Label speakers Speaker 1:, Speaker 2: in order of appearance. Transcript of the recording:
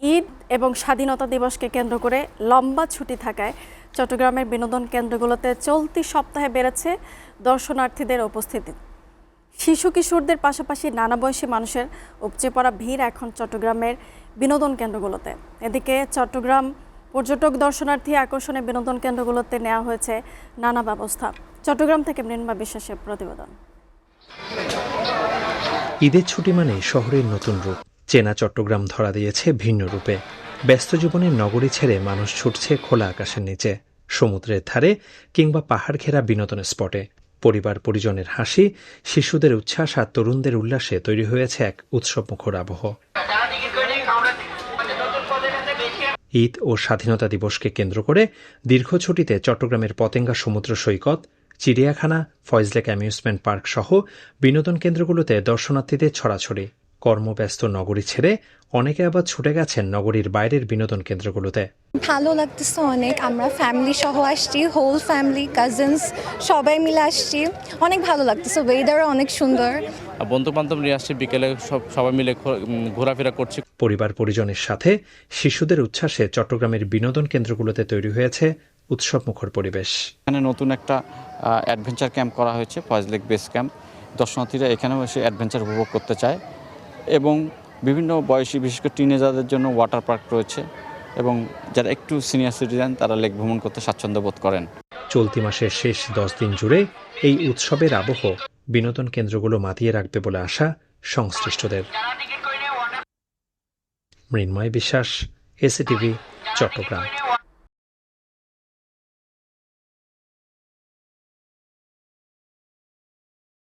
Speaker 1: ঈদ এবং স্বাধীনতা দিবসকে কেন্দ্র করে লম্বা ছুটি থাকায় চট্টগ্রামের বিনোদন কেন্দ্রগুলোতে চলতি সপ্তাহে বেড়েছে দর্শনার্থীদের উপস্থিতি। শিশু কিশোরদের পাশাপাশি নানা বয়সী মানুষের উপচে পড়া ভিড় এখন চট্টগ্রামের বিনোদন কেন্দ্রগুলোতে। এদিকে চট্টগ্রাম পর্যটক দর্শনার্থী আকর্ষণে বিনোদন কেন্দ্রগুলোতে নেওয়া হয়েছে নানা ব্যবস্থা। চট্টগ্রাম থেকে মৃন্ময় বিশ্বাসের প্রতিবেদন।
Speaker 2: ঈদের ছুটি মানে শহরের নতুন রূপ। চেনা চট্টগ্রাম ধরা দিয়েছে ভিন্ন রূপে। ব্যস্ত জীবনের নগরী ছেড়ে মানুষ ছুটছে খোলা আকাশের নিচে, সমুদ্রের ধারে কিংবা পাহাড় ঘেরা বিনোদন স্পটে। পরিবার পরিজনের হাসি, শিশুদের উচ্ছ্বাস আর তরুণদের উল্লাসে তৈরি হয়েছে এক উৎসবমুখর আবহ। ঈদ ও স্বাধীনতা দিবসকে কেন্দ্র করে দীর্ঘ ছুটিতে চট্টগ্রামের পতেঙ্গা সমুদ্র সৈকত, চিড়িয়াখানা, ফয়েজলেক অ্যামিউজমেন্ট পার্ক সহ বিনোদন কেন্দ্রগুলোতে দর্শনার্থীদের ছড়াছড়ি। কর্মব্যস্ত নগরী ছেড়ে অনেকে আবার ছুটে গেছেন নগরীর বাইরের বিনোদন কেন্দ্রগুলোতে।
Speaker 3: ভালো লাগতেছে অনেক। আমরা ফ্যামিলি সহ আসছি, হোল ফ্যামিলি, কাজিনস সবাই মিলে আসছি। অনেক ভালো লাগতেছে, ওয়েদারও অনেক সুন্দর।
Speaker 4: বন্ধু বান্ধব নিয়ে আসছি, বিকেলে সবাই মিলে ঘোরাফেরা করছি।
Speaker 2: পরিবার পরিজনের সাথে শিশুদের উচ্ছ্বাসে চট্টগ্রামের বিনোদন কেন্দ্রগুলোতে তৈরি হয়েছে উৎসবমুখর পরিবেশ।
Speaker 4: এখানে নতুন একটা অ্যাডভেঞ্চার ক্যাম্প করা হয়েছে, ফয়েজলেক বেস ক্যাম্প। দর্শনার্থীরা এখানেও এসে অ্যাডভেঞ্চার উপভোগ করতে চায় এবং বিভিন্ন বয়সী, বিশেষ করে টিনেজারদের জন্য ওয়াটার পার্ক রয়েছে এবং যারা একটু সিনিয়র সিটিজেন তারা লেক ভ্রমণ করতে স্বাচ্ছন্দ্য বোধ করেন।
Speaker 2: চলতি মাসের শেষ 10 দিন জুড়ে এই উৎসবের আবহ বিনোদন কেন্দ্রগুলো মাতিয়ে রাখবে বলে আশা সংশ্লিষ্টদের। মৃন্ময় বিশ্বাস, এসিটিভি, চট্টগ্রাম।